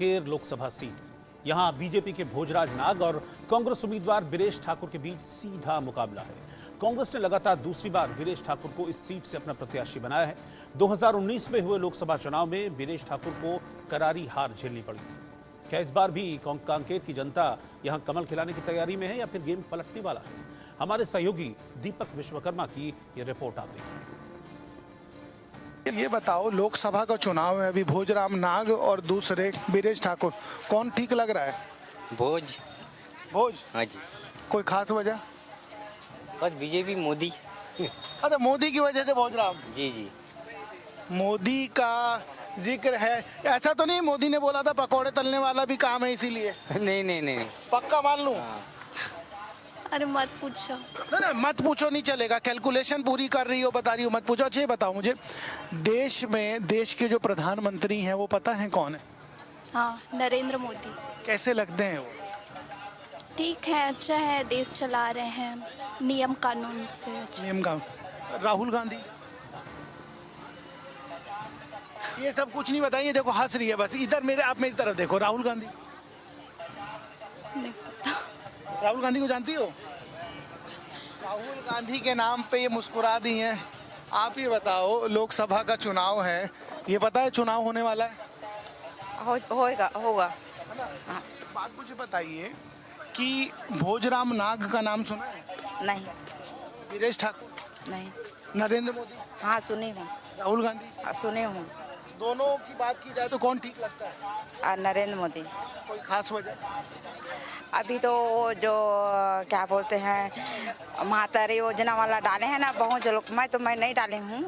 Kanker Lok Sabha seat. यहां BJP के भोजराज नाग और कांग्रेस उम्मीदवार वीरेश ठाकुर के बीच सीधा मुकाबला है। कांग्रेस ने लगातार दूसरी बार वीरेश ठाकुर को इस सीट से अपना प्रत्याशी बनाया है। 2019 में हुए लोकसभा चुनाव में वीरेश ठाकुर को करारी हार झेलनी पड़ी थी। क्या इस बार भी कांकेर की जनता यहां कमल खिलाने की तैयारी में है या फिर गेम पलटने वाला है? हमारे सहयोगी दीपक विश्वकर्मा की ये रिपोर्ट आप देखिए। ये बताओ, लोकसभा का चुनाव है, अभी भोजराम नाग और दूसरे वीरेश ठाकुर, कौन ठीक लग रहा है? भोज। हाँ जी। कोई खास वजह? बस बीजेपी मोदी। अच्छा, मोदी की वजह से भोजराम? जी। मोदी का जिक्र है, ऐसा तो नहीं मोदी ने बोला था पकौड़े तलने वाला भी काम है इसीलिए? नहीं। पक्का मान लूं? अरे मत पूछो। नहीं, मत पूछो नहीं चलेगा, कैलकुलेशन पूरी कर रही हो, बता रही हो, मत पूछो। अच्छा ये बताओ मुझे, देश के जो प्रधानमंत्री हैं वो पता है कौन है? हाँ, नरेंद्र मोदी। कैसे लगते हैं वो? ठीक है, अच्छा है, देश चला रहे हैं नियम कानून से। अच्छा। नियम का। राहुल गांधी? ये सब कुछ नहीं बताइए, देखो हंस रही है बस। इधर मेरे, आप मेरी तरफ देखो। राहुल गांधी? नहीं पता। राहुल गांधी को जानती हो? राहुल गांधी के नाम पे ये मुस्कुरा दी हैं। आप ये बताओ, लोकसभा का चुनाव है, ये पता है चुनाव होने वाला है? होगा। है ना? बात मुझे बताइए कि भोजराम नाग का नाम सुना है? नहीं। वीरेश ठाकुर? नहीं। नरेंद्र मोदी? हाँ सुनी हूँ। राहुल गांधी? सुनी हूँ। दोनों की बात की जाए तो कौन ठीक लगता है? नरेंद्र मोदी। कोई खास वजह? अभी तो जो क्या बोलते हैं, महातारी योजना वाला डाले हैं ना, बहुत जो लोग, मैं नहीं डाली हूँ,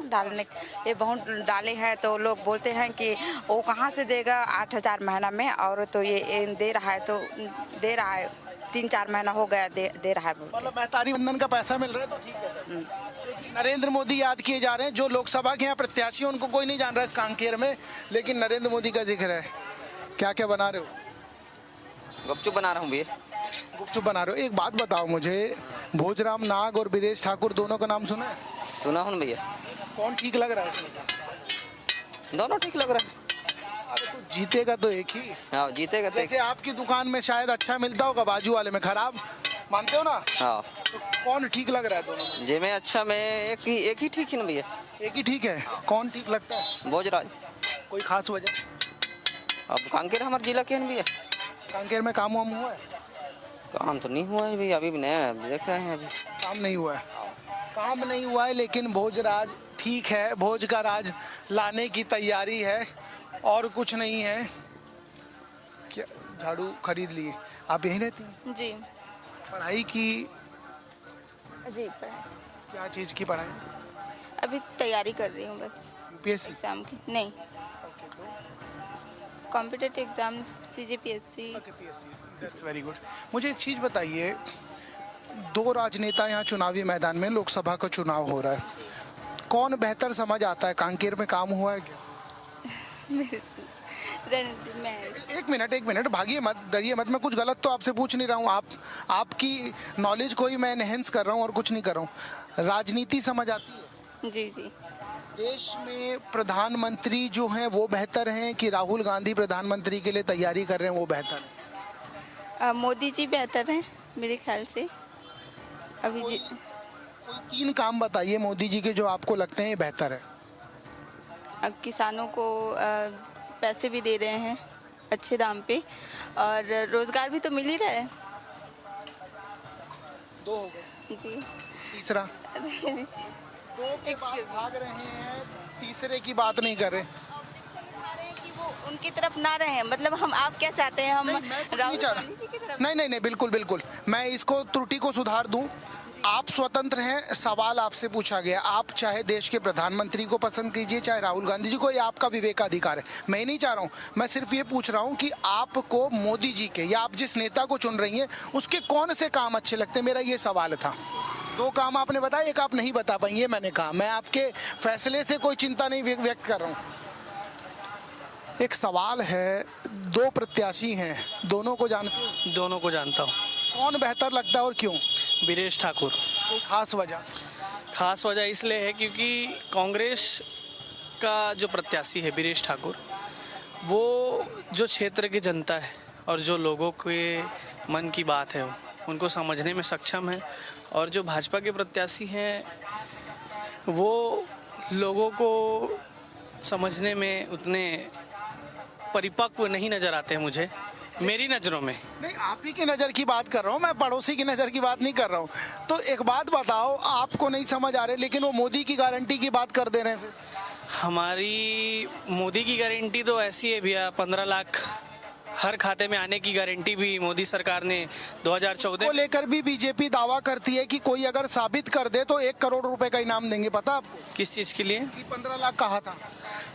ये बहुत डाले हैं, तो लोग बोलते हैं कि वो कहाँ से देगा 8,000 महीना में, और तो ये दे रहा है, तो दे रहा है 3-4 महीना हो गया दे रहा है। मतलब महतारी बंधन का पैसा मिल रहा है तो ठीक है सर। लेकिन नरेंद्र मोदी याद किए जा रहे हैं, जो लोकसभा के यहाँ प्रत्याशी उनको कोई नहीं जान रहा है इस कांकेर में, लेकिन नरेंद्र मोदी का जिक्र है। क्या क्या बना रहे हो? गुपचुप बना रहा हूँ भैया। गुपचुप बना रहे हो। एक बात बताओ मुझे, भोजराम नाग और वीरेश ठाकुर दोनों का नाम सुना है? सुना हूँ भैया। कौन ठीक लग रहा है उसमें? दोनों ठीक लग रहा है। अरे तो जीतेगा तो एक ही। हाँ जीतेगा तो जैसे आपकी दुकान में शायद अच्छा मिलता होगा, बाजू वाले में खराब, मानते हो ना? हाँ। तो कौन ठीक लग रहा है दोनों में? जे में अच्छा में एक ही ठीक है ना भैया। एक ही ठीक है। कौन ठीक लगता है? भोजराज। कोई खास वजह? अब कांकेर हमारे जिला के हैं भैया। कांकेर में काम वाम हुआ है? काम तो नहीं हुआ है भैया, अभी भी नया देख रहे हैं। अभी काम नहीं हुआ है। काम नहीं हुआ है, लेकिन भोजराज ठीक है, भोज का राज लाने की तैयारी है और कुछ नहीं है। क्या झाड़ू खरीद लिए? आप यहीं रहती हैं? जी। पढ़ाई की? जी क्या चीज़ की पढ़ाई? अभी तैयारी कर रही हूँ बस यूपीएससी? एग्जाम की। नहीं, ओके, तो competitive exam, CGPSC। Okay, PSC. That's very good. मुझे एक चीज़ बताइए, दो राजनेता यहाँ चुनावी मैदान में, लोकसभा का चुनाव हो रहा है, कौन बेहतर समझ आता है? कांकेर में काम हुआ है क्या? एक मिनट, भागिए मत, डरिए मत। मैं कुछ गलत तो आपसे पूछ नहीं रहा हूँ। आपकी नॉलेज को ही मैं एनहेंस कर रहा हूँ और कुछ नहीं कर रहा हूँ। राजनीति समझ आती है? जी। देश में प्रधानमंत्री जो हैं वो बेहतर हैं कि राहुल गांधी प्रधानमंत्री के लिए तैयारी कर रहे हैं वो बेहतर है? मोदी जी बेहतर हैं मेरे ख्याल से अभी। कोई 3 काम बताइए मोदी जी के जो आपको लगते हैं बेहतर है। किसानों को पैसे भी दे रहे हैं अच्छे दाम पे, और रोजगार भी तो मिल ही रहा है। 2 हो गए। जी। तीसरा? 2 के बाद भाग रहे हैं, तीसरे की बात नहीं कर रहे। कि वो उनकी तरफ ना रहे, मतलब आप क्या चाहते हैं? हम राहुल गांधी जी की तरफ? नहीं, बिल्कुल। मैं इसको त्रुटि को सुधार दूं। आप स्वतंत्र हैं, सवाल आपसे पूछा गया, आप चाहे देश के प्रधानमंत्री को पसंद कीजिए, चाहे राहुल गांधी जी को, ये आपका विवेकाधिकार है। मैं नहीं चाह रहा हूँ, मैं सिर्फ ये पूछ रहा हूँ कि आपको मोदी जी के, या आप जिस नेता को चुन रही हैं उसके कौन से काम अच्छे लगते हैं, मेरा ये सवाल था। 2 काम आपने बताया, एक आप नहीं बता पाई, ये मैंने कहा। मैं आपके फैसले से कोई चिंता नहीं व्यक्त कर रहा हूँ। एक सवाल है, 2 प्रत्याशी हैं, दोनों को जानते हो? दोनों को जानता हूँ। कौन बेहतर लगता है और क्यों? वीरेश ठाकुर। कोई खास वजह? खास वजह इसलिए है क्योंकि कांग्रेस का जो प्रत्याशी है वीरेश ठाकुर, वो जो क्षेत्र की जनता है और जो लोगों के मन की बात है उनको समझने में सक्षम है, और जो भाजपा के प्रत्याशी हैं वो लोगों को समझने में उतने परिपक्व नहीं नज़र आते हैं मुझे, मेरी नज़रों में। नहीं, आप ही की नज़र की बात कर रहा हूँ मैं, पड़ोसी की नज़र की बात नहीं कर रहा हूँ। तो एक बात बताओ, आपको नहीं समझ आ रहे लेकिन वो मोदी की गारंटी की बात कर दे रहे हैं फिर। हमारी मोदी की गारंटी तो ऐसी है भैया, 15 लाख हर खाते में आने की गारंटी भी मोदी सरकार ने 2014 को लेकर भी बीजेपी दावा करती है कि कोई अगर साबित कर दे तो 1 करोड़ रुपए का इनाम देंगे। पता आपको? किस चीज़ के लिए? कि 15 लाख कहा था।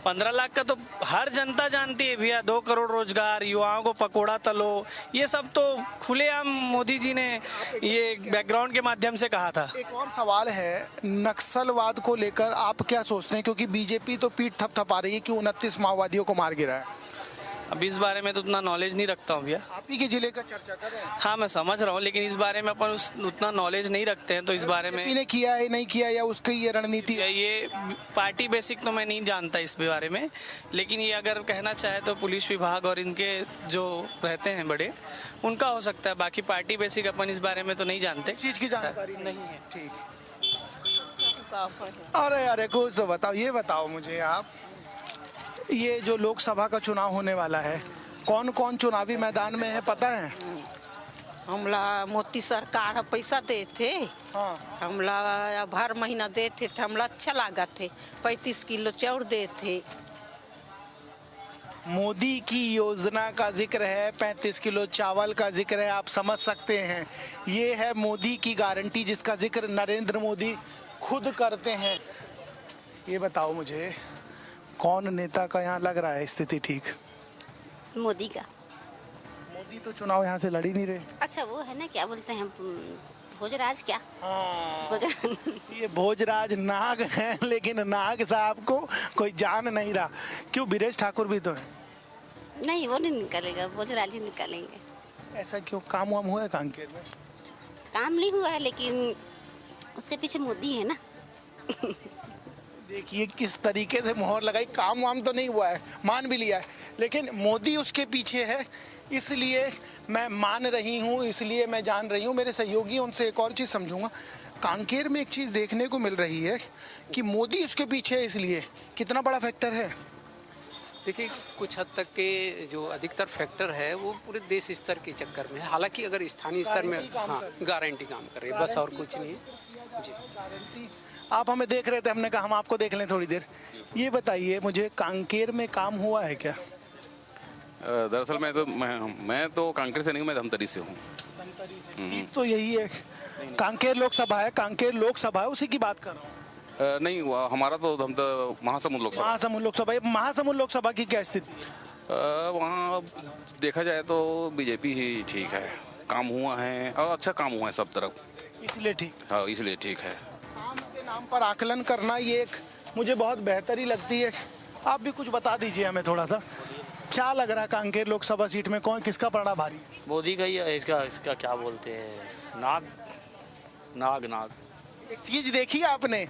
15 लाख का तो हर जनता जानती है भैया। 2 करोड़ रोजगार, युवाओं को पकोड़ा तलो, ये सब तो खुलेआम मोदी जी ने ये बैकग्राउंड के माध्यम से कहा था। एक और सवाल है, नक्सलवाद को लेकर आप क्या सोचते हैं? क्योंकि बीजेपी तो पीठ थपथपा रही है कि 29 माओवादियों को मार गिरा है। अब इस बारे में तो उतना नॉलेज नहीं रखता हूँ भैया। आप ही के जिले का चर्चा कर रहे हैं। हाँ, मैं समझ रहा हूँ, लेकिन इस बारे में अपन उतना नॉलेज नहीं रखते हैं, तो इस बारे में ने किया है नहीं किया या उसकी ये रणनीति है? ये पार्टी बेसिक तो मैं नहीं जानता इस बारे में, लेकिन ये अगर कहना चाहे तो पुलिस विभाग और इनके जो रहते हैं बड़े, उनका हो सकता है। बाकी पार्टी बेसिक अपन इस बारे में तो नहीं जानते। चीज की जानकारी नहीं है। ठीक। अरे अरे कुछ तो बताओ, ये बताओ मुझे आप, ये जो लोकसभा का चुनाव होने वाला है, कौन कौन चुनावी मैदान में है पता है? हमला मोदी सरकार पैसा देते, हाँ। हमला अब हर महीना देते थे, हमला अच्छा लगा थे। 35 किलो चाउर देते। मोदी की योजना का जिक्र है, 35 किलो चावल का जिक्र है, आप समझ सकते हैं ये है मोदी की गारंटी जिसका जिक्र नरेंद्र मोदी खुद करते हैं। ये बताओ मुझे, कौन नेता का यहाँ लग रहा है स्थिति ठीक? मोदी का। मोदी तो चुनाव यहाँ से लड़ ही नहीं रहे। अच्छा, वो है ना, क्या बोलते हैं, भोजराज क्या? हाँ, ये भोजराज नाग हैं, लेकिन नाग साहब को कोई जान नहीं रहा। क्यों, बीरेश ठाकुर भी तो है। नहीं, वो नहीं निकलेगा, भोजराज ही निकालेंगे। ऐसा क्यों? काम वाम हुआ है कांकेर में? काम नहीं हुआ है, लेकिन उसके पीछे मोदी है ना। देखिए किस तरीके से मोहर लगाई। काम वाम तो नहीं हुआ है, मान भी लिया है, लेकिन मोदी उसके पीछे है, इसलिए मैं मान रही हूँ, इसलिए मैं जान रही हूँ। मेरे सहयोगी, उनसे एक और चीज़ समझूंगा। कांकेर में एक चीज़ देखने को मिल रही है कि मोदी उसके पीछे है, इसलिए कितना बड़ा फैक्टर है? देखिए, कुछ हद तक के जो अधिकतर फैक्टर है वो पूरे देश स्तर के चक्कर में है। हालांकि अगर स्थानीय स्तर में, हाँ, गारंटी काम कर रही है, बस और कुछ नहीं है जी। आप हमें देख रहे थे, हमने कहा हम आपको देख लें थोड़ी देर। ये बताइए मुझे, कांकेर में काम हुआ है क्या? दरअसल मैं तो कांकेर से नहीं हूँ, मैं धमतरी से हूँ। सीट तो यही है, कांकेर लोकसभा है, कांकेर लोकसभा है, उसी की बात कर रहा हूँ। नहीं, हमारा तो महासमुंद लोकसभा। महासमुंद लोकसभा। महासमुंद लोकसभा की क्या स्थिति है? वहाँ देखा जाए तो बीजेपी ही ठीक है, काम हुआ है और अच्छा काम हुआ है सब तरफ, इसलिए ठीक। हाँ, इसलिए ठीक है। काम के नाम पर आकलन करना ये एक मुझे बहुत बेहतरी लगती है। आप भी कुछ बता दीजिए हमें थोड़ा सा, क्या लग रहा है कांकेर लोकसभा सीट में कौन किसका पड़ा भारी? मोदी का ही है। इसका क्या बोलते हैं, नाग। एक चीज देखी आपने,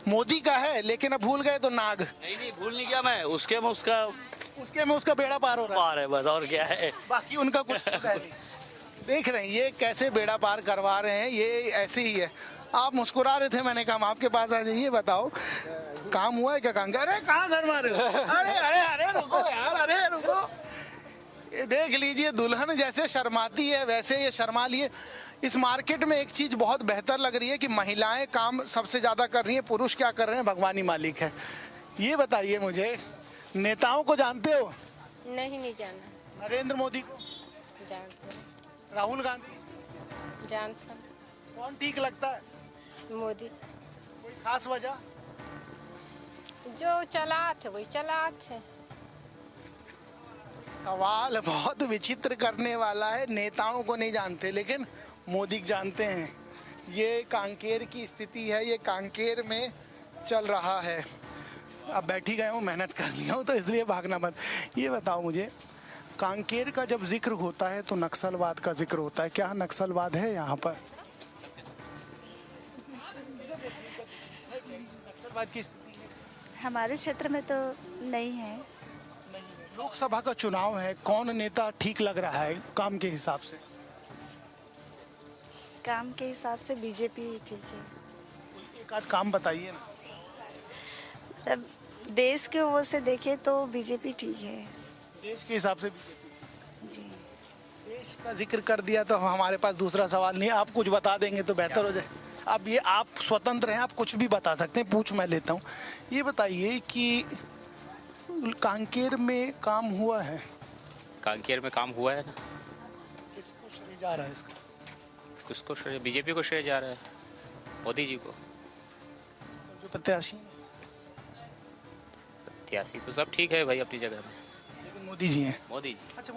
मोदी का है लेकिन अब भूल गए तो नाग। नहीं, भूल नहीं गया मैं, उसके में उसका बेड़ा पार हो रहा पार है, बस और क्या है। बाकी उनका कुछ है नहीं। देख रहे हैं ये कैसे बेड़ा पार करवा रहे हैं, ये ऐसे ही है। आप मुस्कुरा रहे थे, मैंने कहा आपके पास आ जाइए। बताओ, काम हुआ है क्या कांकेर? अरे कहाँ सर मारे? अरे अरे अरे रुको यार, अरे रुको। ये देख लीजिए, दुल्हन जैसे शर्माती है वैसे ये शर्मा लिए। इस मार्केट में एक चीज बहुत बेहतर लग रही है कि महिलाएं काम सबसे ज्यादा कर रही हैं, पुरुष क्या कर रहे हैं भगवान ही मालिक है। ये बताइए मुझे, नेताओं को जानते हो? नहीं जाना। नरेंद्र मोदी को जानते। राहुल गांधी जानता। कौन ठीक लगता है? मोदी। कोई खास वजह? जो चलाते वही चलाते। सवाल बहुत विचित्र करने वाला है। नेताओं को नहीं जानते लेकिन मोदी जानते हैं। ये कांकेर की स्थिति है, ये कांकेर में चल रहा है। अब बैठी गए हूँ, मेहनत कर लिया हूँ तो इसलिए भागना मत। ये बताओ मुझे, कांकेर का जब जिक्र होता है तो नक्सलवाद का जिक्र होता है, क्या नक्सलवाद है यहाँ पर? नक्सलवाद की स्थिति हमारे क्षेत्र में तो नहीं है। लोकसभा का चुनाव है, कौन नेता ठीक लग रहा है काम के हिसाब से? काम के हिसाब से बीजेपी ठीक है। एक आध काम बताइए ना। तब देश के ओर से देखें तो बीजेपी ठीक है। देश के हिसाब से बीजेपी। जी। देश का जिक्र कर दिया तो हमारे पास दूसरा सवाल नहीं, आप कुछ बता देंगे तो बेहतर हो जाए। अब ये आप स्वतंत्र हैं, आप कुछ भी बता सकते हैं, पूछ मैं लेता हूँ। ये बताइए कि कांकेर में काम हुआ है? कांकेर में काम हुआ है ना। किसको श्रेय जा रहा है इसका? किसको श्रेय? बीजेपी को श्रेय जा रहा है, मोदी जी को। जो प्रत्याशी प्रत्याशी तो सब ठीक है भाई अपनी जगह में, लेकिन मोदी जी हैं। मोदी जी। अच्छा,